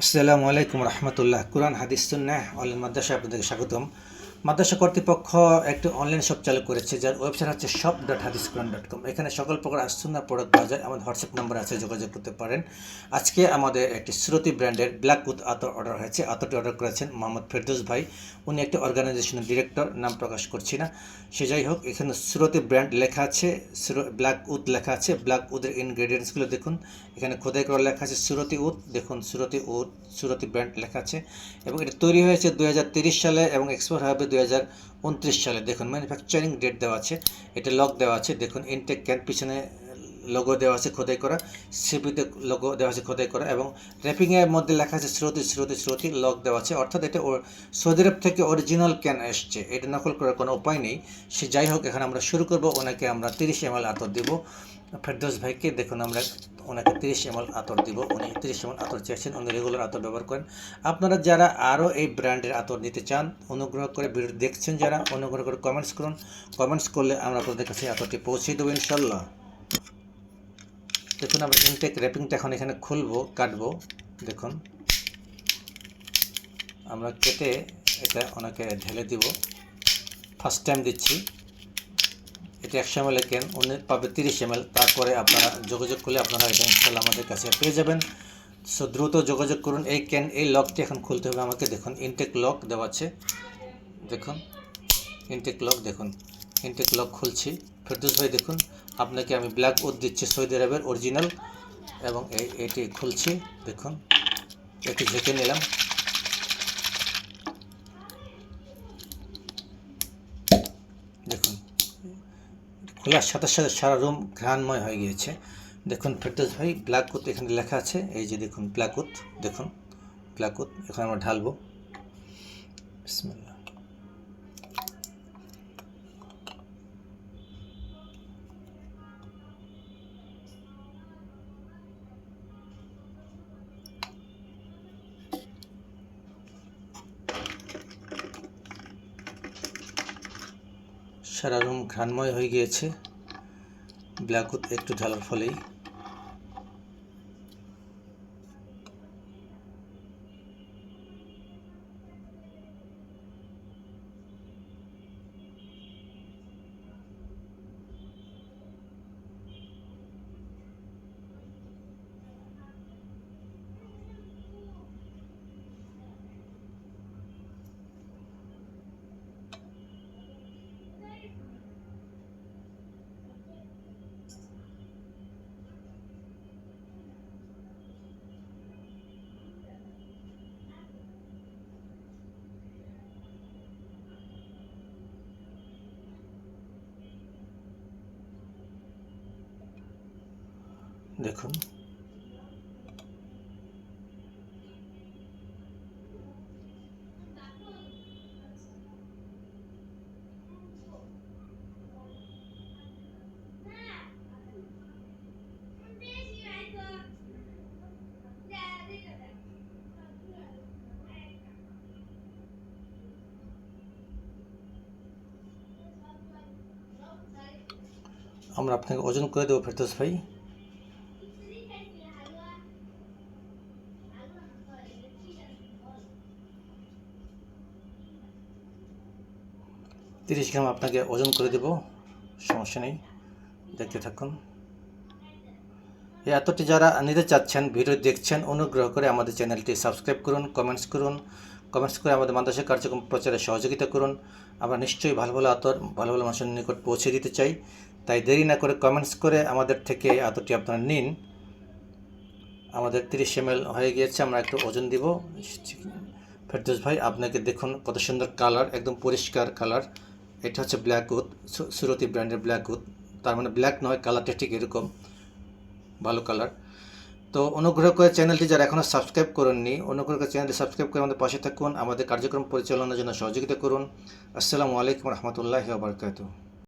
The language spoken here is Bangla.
আসসালামু আলাইকুম রহমতুল্লাহ। কুরআন হাদিস সুন্নাহ অনলাইন মাদ্রাসা আপনাদেরকে স্বাগতম। মাদ্রাসা কর্তৃপক্ষ একটি অনলাইন শপ চালু করেছে, যার ওয়েবসাইট হচ্ছে shop.hadisquran.com। এখানে সকল প্রকার সুন্নাহ প্রোডাক্ট পাওয়া যায়। আমাদের হোয়াটসঅ্যাপ নাম্বার আছে, যোগাযোগ করতে পারেন। আজকে আমাদের একটি শ্রুতি ব্র্যান্ডের ব্ল্যাক উড আতর অর্ডার হয়েছে। আতরটি অর্ডার করেছেন মোহাম্মদ ফেরদৌস ভাই। উনি একটি অর্গানাইজেশনের ডিরেক্টর, নাম প্রকাশ করছি না। সে যাই হোক, এখানে শ্রুতি ব্র্যান্ড লেখা আছে, ব্ল্যাক উড লেখা আছে। ব্ল্যাক উদের ইনগ্রেডিয়েন্টসগুলো দেখুন, এখানে খোদাই করা লেখা আছে শ্রুতি উদ। দেখুন শ্রুতি উদ, শ্রুতি ব্র্যান্ড লেখা আছে। এবং এটা তৈরি হয়েছে 2030 সালে এবং এক্সপোর্ট হবে 2029 সালে। দেখুন ম্যানুফ্যাকচারিং ডেট দেওয়া আছে, এটা লক দেওয়া আছে। দেখুন ইনটেক ক্যান পিছনে লোগো দেওয়া আছে খোদাই করা, সিপিতে লোগো দেওয়া আছে খোদাই করা, এবং র্যাপিংয়ের মধ্যে লেখা আছে শ্রুতি শ্রুতি শ্রুতি, লক দেওয়া আছে। অর্থাৎ এটা সৌদি আরব থেকে অরিজিনাল ক্যান এসছে, এটা নকল করার কোনো উপায় নেই। সে যাই হোক, এখানে আমরা শুরু করব। ওনাকে আমরা 30 ml আতর দেব, ফেরদৌস ভাইকে। দেখুন আমরা ওনাকে 30 ml আতর দিব। উনি 30 ml আতর চেয়েছেন, উনি রেগুলার আতর ব্যবহার করেন। আপনারা যারা আরও এই ব্র্যান্ডের আতর নিতে চান, অনুগ্রহ করে ভিডিও দেখছেন যারা, অনুগ্রহ করে কমেন্টস করুন। কমেন্টস করলে আমরা আপনাদের কাছে আতরটি পৌঁছে দেবো ইনশাল্লাহ। দেখুন আমরা ইনটেক র্যাপিংটা এখন এখানে খুলবো, কাটবো। দেখুন আমরা কেটে এটা ওনাকে ঢেলে দিব। ফার্স্ট টাইম দিচ্ছি। এটা 100 ml কেন, উনি পাবে 30 ml। তারপরে আপনারা যোগাযোগ করলে আপনারা এটা ইনশাল্লাহ আমাদের কাছে পেয়ে যাবেন। সো দ্রুত যোগাযোগ করুন। এই লকটি এখন খুলতে হবে আমাকে। দেখুন ইনটেক লক দেওয়া আছে, দেখুন ইনটেক লক। দেখুন ইনটেক লক খুলছি। ফেরদৌস ভাই দেখুন, আপনাকে আমি ব্ল্যাক উড দিচ্ছি, সৌদি আরবের অরিজিনাল, এবং এটি খুলছি। দেখুন একটু ঝেঁকে নিলাম। দেখুন খোলার সাথে সাথে সারা রুম ঘ্রাণময় হয়ে গিয়েছে। দেখুন ফেরদৌস ভাই ব্ল্যাক উড এখানে লেখা আছে, এই যে দেখুন ব্ল্যাক উড। দেখুন ব্ল্যাক উড এখন আমরা ঢালবো। বিসমিল্লাহ। সারা রুম ঘ্রাণময় হয়ে গিয়েছে ব্ল্যাক উড একটু ঢালার ফলেই। দেখুন আমরা আপনাকে ওজন করে দেবো ফেরদৌস ভাই। তিরিশ গ্রাম আপনাকে ওজন করে দেব, সমস্যা নেই, দেখতে থাকুন। এই আতরটি যারা নিতে চাচ্ছেন, ভিডিও দেখছেন, অনুগ্রহ করে আমাদের চ্যানেলটি সাবস্ক্রাইব করুন, কমেন্টস করুন। কমেন্টস করে আমাদের মাদ্রাসা কার্যক্রম প্রচারে সহযোগিতা করুন। আমরা নিশ্চয়ই ভালো ভালো আতর ভালো ভালো মানুষের নিকট পৌঁছে দিতে চাই। তাই দেরি না করে কমেন্টস করে আমাদের থেকে এই আতরটি আপনারা নিন। আমাদের 30 ml হয়ে গিয়েছে, আমরা একটু ওজন দিব। ফেরদৌস ভাই আপনাকে দেখুন কত সুন্দর কালার, একদম পরিষ্কার কালার। এটা হচ্ছে ব্ল্যাক উড, শ্রুতি ব্র্যান্ডের ব্ল্যাক উড। তার মানে ব্ল্যাক নয়, কালারটা ঠিক এরকম ভালো কালার। তো অনুগ্রহ করে চ্যানেলটি যারা এখনও সাবস্ক্রাইব করেননি, অনুগ্রহ করে চ্যানেলটি সাবস্ক্রাইব করে আমাদের পাশে থাকুন, আমাদের কার্যক্রম পরিচালনার জন্য সহযোগিতা করুন। আসসালামু আলাইকুম রহমতুল্লাহি ওয়া বারাকাতুহু।